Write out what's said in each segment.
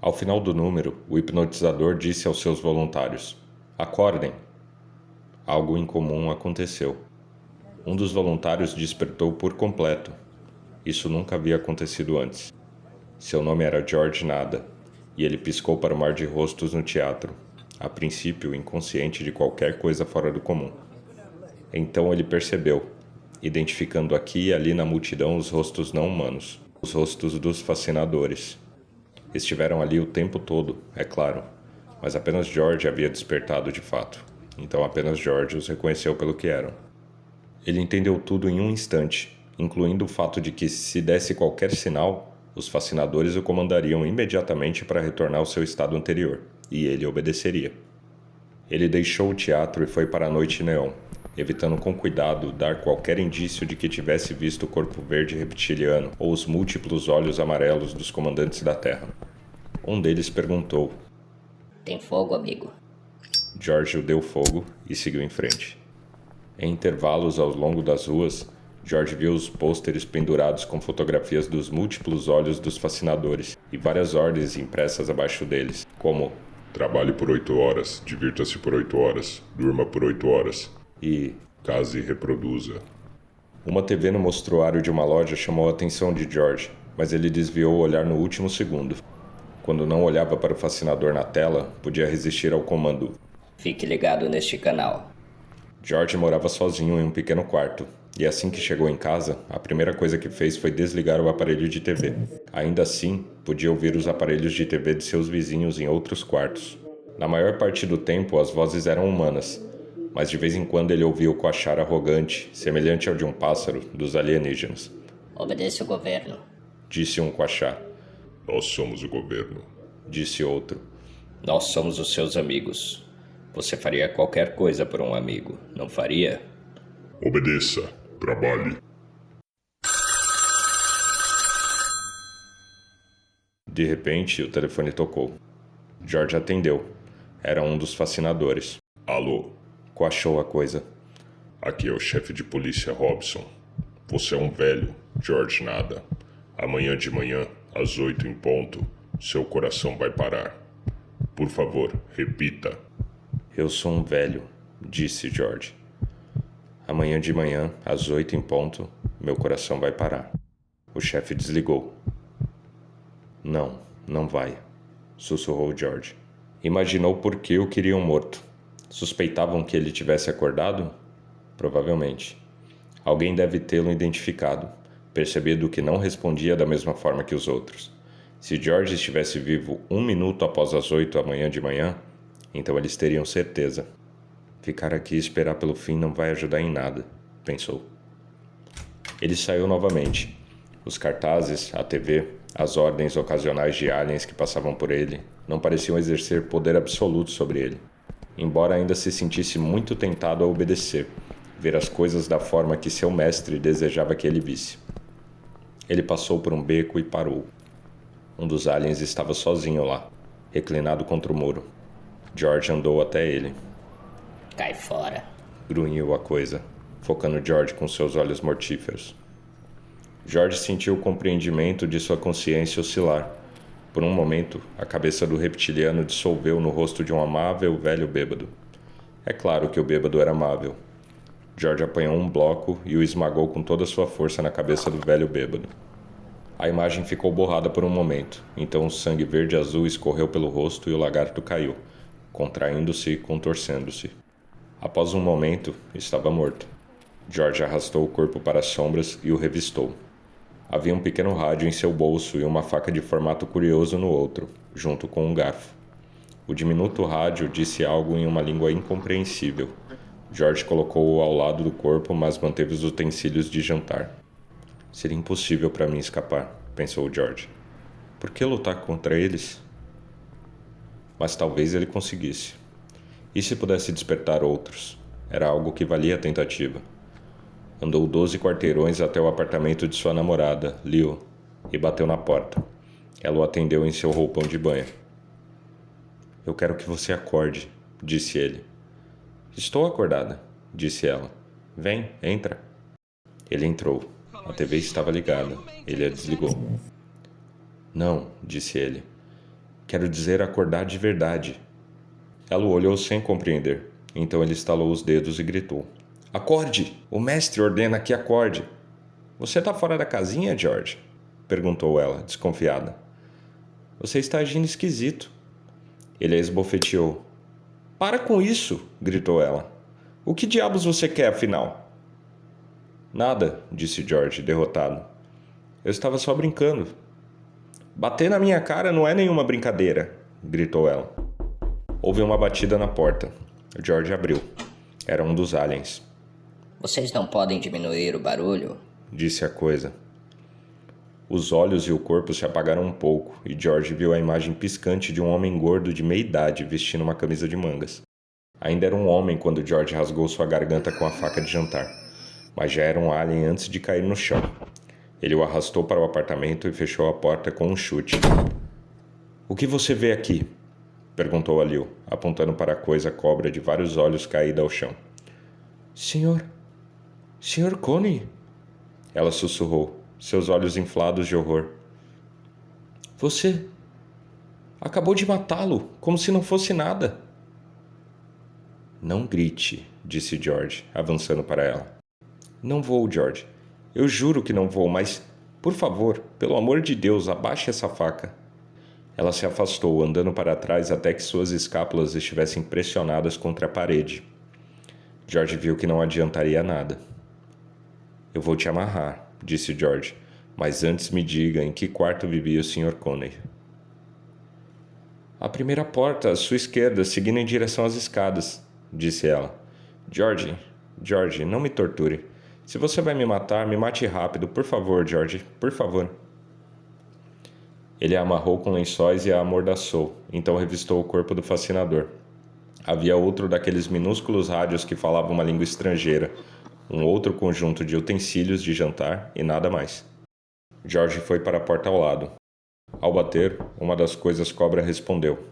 Ao final do número, o hipnotizador disse aos seus voluntários: "Acordem!" Algo incomum aconteceu. Um dos voluntários despertou por completo. Isso nunca havia acontecido antes. Seu nome era George Nada, e ele piscou para o mar de rostos no teatro, a princípio inconsciente de qualquer coisa fora do comum. Então ele percebeu, identificando aqui e ali na multidão os rostos não humanos, os rostos dos fascinadores. Estiveram ali o tempo todo, é claro, mas apenas George havia despertado de fato. Então apenas George os reconheceu pelo que eram. Ele entendeu tudo em um instante, incluindo o fato de que, se desse qualquer sinal, os fascinadores o comandariam imediatamente para retornar ao seu estado anterior, e ele obedeceria. Ele deixou o teatro e foi para a noite neon, evitando com cuidado dar qualquer indício de que tivesse visto o corpo verde reptiliano ou os múltiplos olhos amarelos dos comandantes da Terra. Um deles perguntou: "Tem fogo, amigo?" George o deu fogo e seguiu em frente. Em intervalos ao longo das ruas, George viu os pôsteres pendurados com fotografias dos múltiplos olhos dos fascinadores e várias ordens impressas abaixo deles, como: "Trabalhe por 8 horas, divirta-se por 8 horas, durma por 8 horas e case e reproduza." Uma TV no mostruário de uma loja chamou a atenção de George, mas ele desviou o olhar no último segundo. Quando não olhava para o fascinador na tela, podia resistir ao comando: "Fique ligado neste canal." George morava sozinho em um pequeno quarto, e assim que chegou em casa, a primeira coisa que fez foi desligar o aparelho de TV. Ainda assim, podia ouvir os aparelhos de TV de seus vizinhos em outros quartos. Na maior parte do tempo, as vozes eram humanas, mas de vez em quando ele ouvia o coachar arrogante, semelhante ao de um pássaro, dos alienígenas. "Obedeça o governo", Disse um coachar. "Nós somos o governo", Disse outro. "Nós somos os seus amigos. Você faria qualquer coisa por um amigo, não faria?" "Obedeça, trabalhe." De repente, o telefone tocou. George atendeu. Era um dos fascinadores. "Alô, Coachou a coisa. aqui é o chefe de polícia Robson. Você é um velho, George Nada. Amanhã de manhã, às 8 em ponto, seu coração vai parar. Por favor, repita." Eu sou um velho, disse George. Amanhã de manhã, às 8 em ponto, meu coração vai parar. O chefe desligou. Não, não vai, sussurrou George. Imaginou por que o queriam morto. Suspeitavam que ele tivesse acordado? Provavelmente. Alguém deve tê-lo identificado, percebido que não respondia da mesma forma que os outros. Se George estivesse vivo 1 minuto após as 8 amanhã de manhã, então eles teriam certeza. Ficar aqui e esperar pelo fim não vai ajudar em nada, pensou. Ele saiu novamente. Os cartazes, a TV, as ordens ocasionais de aliens que passavam por ele não pareciam exercer poder absoluto sobre ele, embora ainda se sentisse muito tentado a obedecer, ver as coisas da forma que seu mestre desejava que ele visse. Ele passou por um beco e parou. Um dos aliens estava sozinho lá, reclinado contra o muro. George andou até ele. "Cai fora", Grunhiu a coisa, focando George com seus olhos mortíferos. George sentiu o compreendimento de sua consciência oscilar. Por um momento, a cabeça do reptiliano dissolveu no rosto de um amável velho bêbado. É claro que o bêbado era amável. George apanhou um bloco e o esmagou com toda a sua força na cabeça do velho bêbado. A imagem ficou borrada por um momento, então o sangue verde e azul escorreu pelo rosto e o lagarto caiu, contraindo-se e contorcendo-se. Após um momento, estava morto. George arrastou o corpo para as sombras e o revistou. Havia um pequeno rádio em seu bolso e uma faca de formato curioso no outro, junto com um garfo. O diminuto rádio disse algo em uma língua incompreensível. George colocou-o ao lado do corpo, mas manteve os utensílios de jantar. Seria impossível para mim escapar, pensou George. Por que lutar contra eles? Mas talvez ele conseguisse. E se pudesse despertar outros? Era algo que valia a tentativa. Andou 12 quarteirões até o apartamento de sua namorada, Leo, e bateu na porta. Ela o atendeu em seu roupão de banho. Eu quero que você acorde, disse ele. Estou acordada, disse ela. Vem, entra. Ele entrou. A TV estava ligada. Ele a desligou. Não, disse ele. Quero dizer acordar de verdade. Ela o olhou sem compreender. Então ele estalou os dedos e gritou. Acorde! O mestre ordena que acorde. Você está fora da casinha, George? Perguntou ela, desconfiada. Você está agindo esquisito. Ele a esbofeteou. Para com isso! Gritou ela. O que diabos você quer, afinal? Nada, disse George, derrotado. Eu estava só brincando. Bater na minha cara não é nenhuma brincadeira, gritou ela. Houve uma batida na porta. George abriu. Era um dos aliens. Vocês não podem diminuir o barulho? Disse a coisa. Os olhos e o corpo se apagaram um pouco e George viu a imagem piscante de um homem gordo de meia idade vestindo uma camisa de mangas. Ainda era um homem quando George rasgou sua garganta com a faca de jantar, mas já era um alien antes de cair no chão. Ele o arrastou para o apartamento e fechou a porta com um chute. O que você vê aqui? Perguntou Aliu, apontando para a coisa cobra de vários olhos caída ao chão. Senhor Coney? Ela sussurrou, seus olhos inflados de horror. Você acabou de matá-lo, como se não fosse nada. Não grite, disse George, avançando para ela. Não vou, George. Eu juro que não vou, mas, por favor, pelo amor de Deus, abaixe essa faca. Ela se afastou, andando para trás até que suas escápulas estivessem pressionadas contra a parede. George viu que não adiantaria nada. Eu vou te amarrar, disse George, mas antes me diga em que quarto vivia o Sr. Coney. A primeira porta, à sua esquerda, seguindo em direção às escadas, disse ela. George, não me torture. Se você vai me matar, me mate rápido, por favor, George, por favor. Ele a amarrou com lençóis e a amordaçou, então revistou o corpo do fascinador. Havia outro daqueles minúsculos rádios que falavam uma língua estrangeira, um outro conjunto de utensílios de jantar e nada mais. George foi para a porta ao lado. Ao bater, uma das coisas cobra respondeu.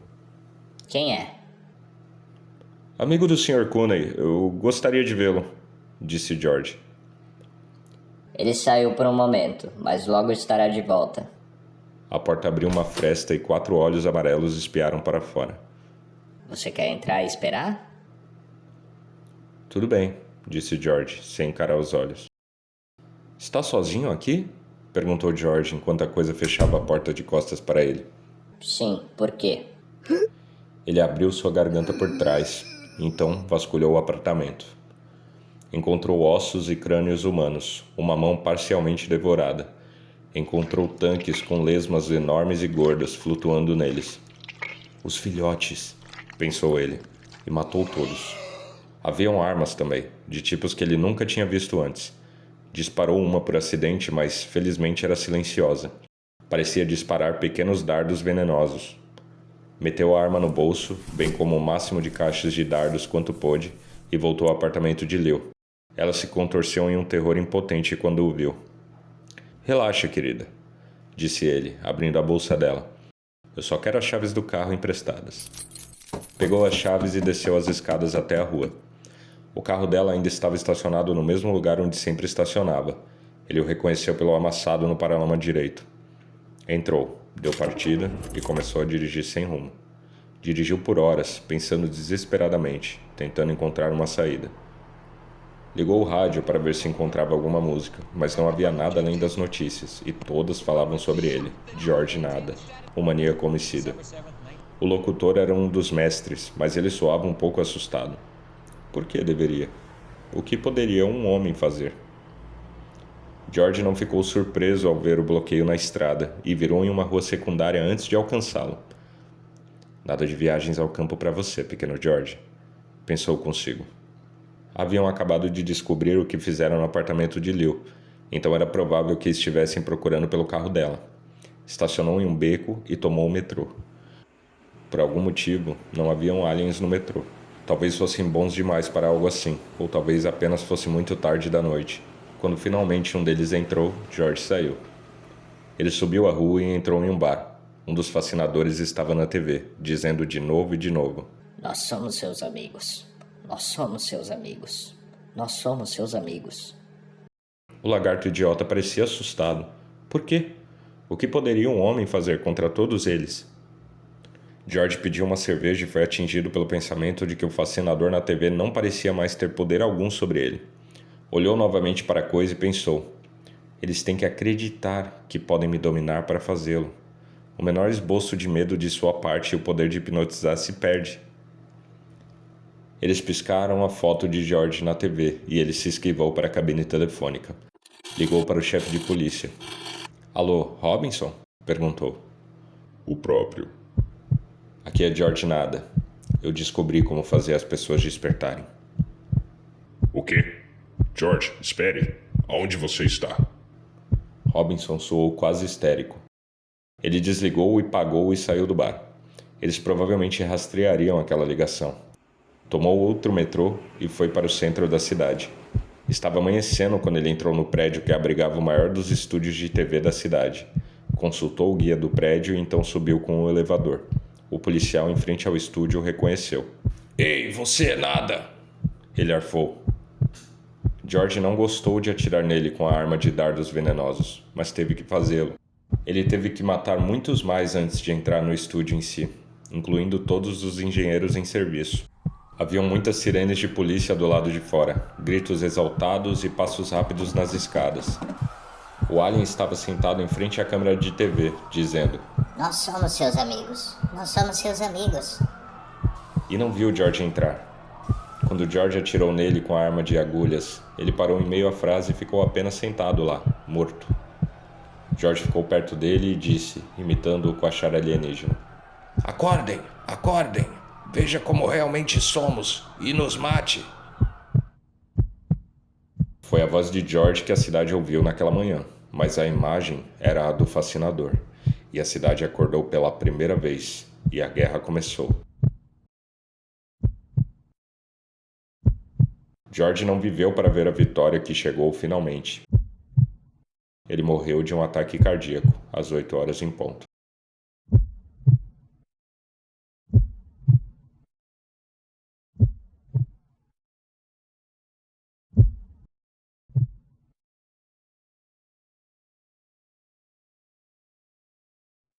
Quem é? Amigo do Sr. Coney, eu gostaria de vê-lo, disse George. Ele saiu por um momento, mas logo estará de volta. A porta abriu uma fresta e 4 olhos amarelos espiaram para fora. Você quer entrar e esperar? Tudo bem, disse George, sem encarar os olhos. Está sozinho aqui? Perguntou George enquanto a coisa fechava a porta de costas para ele. Sim, por quê? Ele abriu sua garganta por trás, então vasculhou o apartamento. Encontrou ossos e crânios humanos, uma mão parcialmente devorada. Encontrou tanques com lesmas enormes e gordas flutuando neles. Os filhotes, pensou ele, e matou todos. Haviam armas também, de tipos que ele nunca tinha visto antes. Disparou uma por acidente, mas felizmente era silenciosa. Parecia disparar pequenos dardos venenosos. Meteu a arma no bolso, bem como o máximo de caixas de dardos quanto pôde, e voltou ao apartamento de Lil. Ela se contorceu em um terror impotente quando o viu. Relaxa, querida, disse ele, abrindo a bolsa dela. Eu só quero as chaves do carro emprestadas. Pegou as chaves e desceu as escadas até a rua. O carro dela ainda estava estacionado no mesmo lugar onde sempre estacionava. Ele o reconheceu pelo amassado no paralama direito. Entrou, deu partida e começou a dirigir sem rumo. Dirigiu por horas, pensando desesperadamente, tentando encontrar uma saída. Ligou o rádio para ver se encontrava alguma música, mas não havia nada além das notícias, e todas falavam sobre ele, George Nada, o maníaco homicida. O locutor era um dos mestres, mas ele soava um pouco assustado. Por que deveria? O que poderia um homem fazer? George não ficou surpreso ao ver o bloqueio na estrada e virou em uma rua secundária antes de alcançá-lo. Nada de viagens ao campo para você, pequeno George, pensou consigo. Haviam acabado de descobrir o que fizeram no apartamento de Lil, então era provável que estivessem procurando pelo carro dela. Estacionou em um beco e tomou o metrô. Por algum motivo, não haviam aliens no metrô. Talvez fossem bons demais para algo assim, ou talvez apenas fosse muito tarde da noite. Quando finalmente um deles entrou, George saiu. Ele subiu a rua e entrou em um bar. Um dos fascinadores estava na TV, dizendo de novo e de novo. Nós somos seus amigos. Nós somos seus amigos. Nós somos seus amigos. O lagarto idiota parecia assustado. Por quê? O que poderia um homem fazer contra todos eles? George pediu uma cerveja e foi atingido pelo pensamento de que o fascinador na TV não parecia mais ter poder algum sobre ele. Olhou novamente para a coisa e pensou: eles têm que acreditar que podem me dominar para fazê-lo. O menor esboço de medo de sua parte e o poder de hipnotizar se perde. Eles piscaram a foto de George na TV e ele se esquivou para a cabine telefônica. Ligou para o chefe de polícia. Alô, Robinson? Perguntou. O próprio. Aqui é George Nada. Eu descobri como fazer as pessoas despertarem. O quê? George, espere. Aonde você está? Robinson soou quase histérico. Ele desligou e pagou e saiu do bar. Eles provavelmente rastreariam aquela ligação. Tomou outro metrô e foi para o centro da cidade. Estava amanhecendo quando ele entrou no prédio que abrigava o maior dos estúdios de TV da cidade. Consultou o guia do prédio e então subiu com o elevador. O policial em frente ao estúdio o reconheceu. Ei, você é nada! Ele arfou. George não gostou de atirar nele com a arma de dardos venenosos, mas teve que fazê-lo. Ele teve que matar muitos mais antes de entrar no estúdio em si, incluindo todos os engenheiros em serviço. Haviam muitas sirenes de polícia do lado de fora, gritos exaltados e passos rápidos nas escadas. O alien estava sentado em frente à câmera de TV, dizendo: Nós somos seus amigos. Nós somos seus amigos. E não viu George entrar. Quando George atirou nele com a arma de agulhas, ele parou em meio à frase e ficou apenas sentado lá, morto. George ficou perto dele e disse, imitando o coachar alienígena: Acordem, acordem. Veja como realmente somos e nos mate. Foi a voz de George que a cidade ouviu naquela manhã, mas a imagem era a do fascinador, e a cidade acordou pela primeira vez, e a guerra começou. George não viveu para ver a vitória que chegou finalmente. Ele morreu de um ataque cardíaco, às 8 horas em ponto.